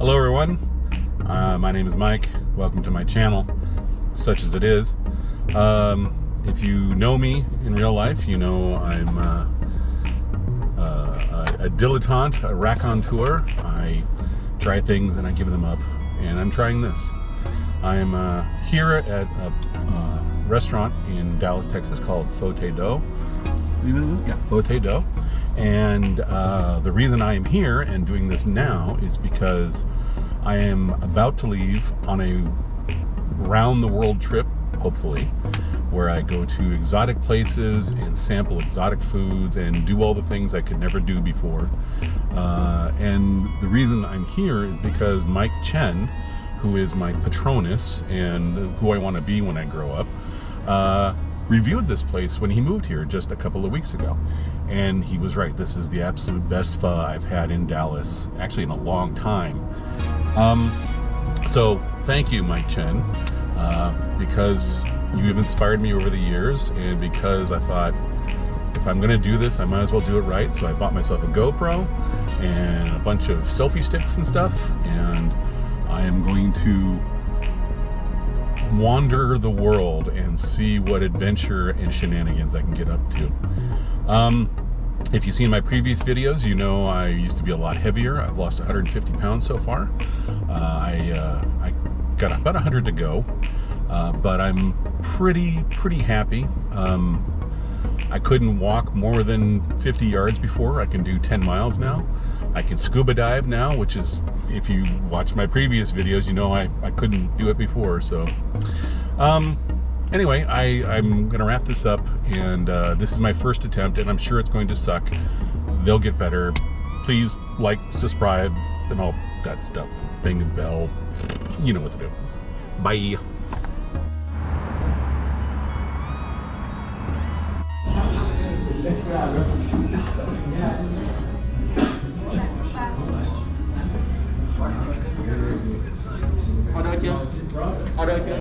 Hello everyone, my name is Mike. Welcome to my channel, such as it is. If you know me in real life, you know I'm a dilettante, a raconteur. I try things and I give them up, and I'm trying this. I'm here at a restaurant in Dallas, Texas called Fote Do. Yeah, Fote Do. And the reason I am here and doing this now is because I am about to leave on a round the world trip, hopefully, where I go to exotic places and sample exotic foods and do all the things I could never do before. And the reason I'm here is because Mikey Chen, who is my patronus and who I want to be when I grow up, reviewed this place when he moved here just a couple of weeks ago. And he was right. This is the absolute best pho I've had in Dallas, actually in a long time. So thank you, Mikey Chen, because you have inspired me over the years, and because I thought, if I'm going to do this, I might as well do it right. So I bought myself a GoPro and a bunch of selfie sticks and stuff, and I am going to wander the world and see what adventure and shenanigans I can get up to. If you've seen my previous videos, you know I used to be a lot heavier. I've lost 150 pounds so far. I got about 100 to go, but I'm pretty happy. I couldn't walk more than 50 yards before. I can do 10 miles now. I can scuba dive now, which is, if you watch my previous videos, you know I couldn't do it before. So anyway, I'm gonna wrap this up, and this is my first attempt, and I'm sure it's going to suck. They'll get better. Please like, subscribe, and all that stuff. Bang the bell. You know what to do. Bye. Order chưa? Order chưa?